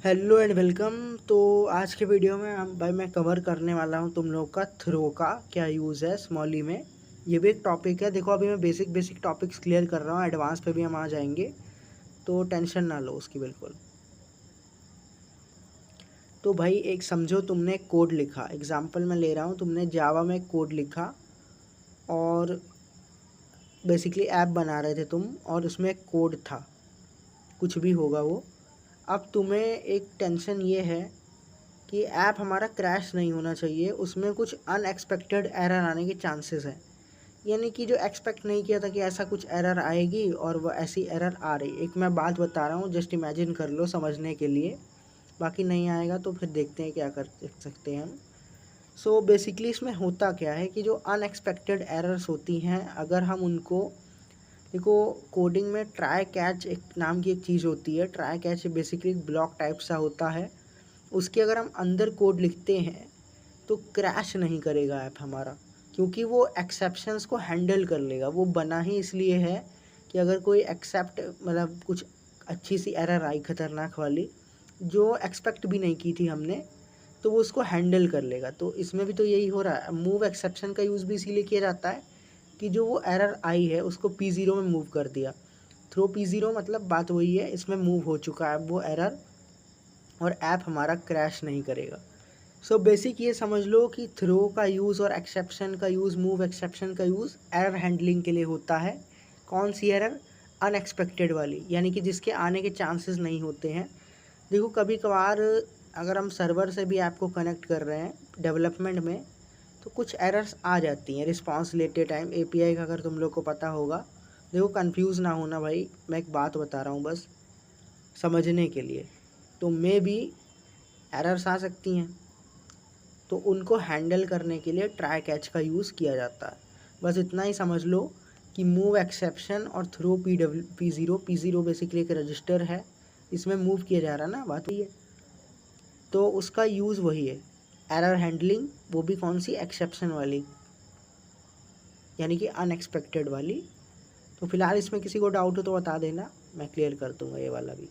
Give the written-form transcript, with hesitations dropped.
Hello and welcome. तो आज के वीडियो में मैं कवर करने वाला हूँ तुम लोग का थ्रो का क्या यूज़ है स्मॉली में। ये भी एक टॉपिक है। देखो अभी मैं बेसिक टॉपिक्स क्लियर कर रहा हूँ, एडवांस पे भी हम आ जाएंगे, तो टेंशन ना लो उसकी बिल्कुल। तो भाई एक समझो तुमने कोड लिखा, एग्जांपल मैं ले रहा हूँ, तुमने जावा में कोड लिखा और बेसिकली ऐप बना रहे थे तुम, और उसमें एक कोड था, कुछ भी होगा वो। अब तुम्हें एक टेंशन ये है कि ऐप हमारा क्रैश नहीं होना चाहिए, उसमें कुछ अनएक्सपेक्टेड एरर आने के चांसेस हैं। यानी कि जो एक्सपेक्ट नहीं किया था कि ऐसा कुछ एरर आएगी और वो ऐसी एरर आ रही। एक मैं बात बता रहा हूँ, जस्ट इमेजिन कर लो समझने के लिए, बाकी नहीं आएगा तो फिर देखते हैं क्या कर सकते हैं हम। सो बेसिकली इसमें होता क्या है कि जो अनएक्सपेक्टेड एरर्स होती हैं, अगर हम उनको देखो, कोडिंग में ट्राई कैच एक नाम की एक चीज़ होती है। Try catch basically block type सा होता है, उसके अगर हम अंदर कोड लिखते हैं तो क्रैश नहीं करेगा ऐप हमारा, क्योंकि वो एक्सेप्शंस को हैंडल कर लेगा। वो बना ही इसलिए है कि अगर कोई एक्सेप्ट मतलब कुछ अच्छी सी एरर आई खतरनाक वाली जो एक्सपेक्ट भी नहीं की थी हमने, तो वो उसको हैंडल कर लेगा। तो इसमें भी तो यही हो रहा है। मूव एक्सेप्शन का यूज़ भी इसीलिए किया जाता है कि जो वो एरर आई है उसको P0 में मूव कर दिया। थ्रो P0 मतलब बात वही है, इसमें मूव हो चुका है वो एरर और ऐप हमारा क्रैश नहीं करेगा। सो बेसिक ये समझ लो कि थ्रो का यूज़ और एक्सेप्शन का यूज़, मूव एक्सेप्शन का यूज़ एरर हैंडलिंग के लिए होता है। कौन सी एरर? अनएक्सपेक्टेड वाली, यानी कि जिसके आने के चांसेस नहीं होते हैं। देखो कभी कभार अगर हम सर्वर से भी ऐप को कनेक्ट कर रहे हैं डेवलपमेंट में, तो कुछ एरर्स आ जाती हैं रिस्पांस लेते टाइम। एपीआई का अगर तुम लोग को पता होगा, देखो कंफ्यूज ना होना भाई, मैं एक बात बता रहा हूँ बस समझने के लिए। तो मे भी एरर्स आ सकती हैं, तो उनको हैंडल करने के लिए ट्राई कैच का यूज़ किया जाता है। बस इतना ही समझ लो कि मूव एक्सेप्शन और थ्रो P0 बेसिकली एक रजिस्टर है, इसमें मूव किया जा रहा है ना, बात वही है। तो उसका यूज़ वही है, एरर हैंडलिंग, वो भी कौन सी? एक्सेप्शन वाली, यानी कि अनएक्सपेक्टेड वाली। तो फिलहाल इसमें किसी को डाउट हो तो बता देना, मैं क्लियर कर दूंगा ये वाला भी।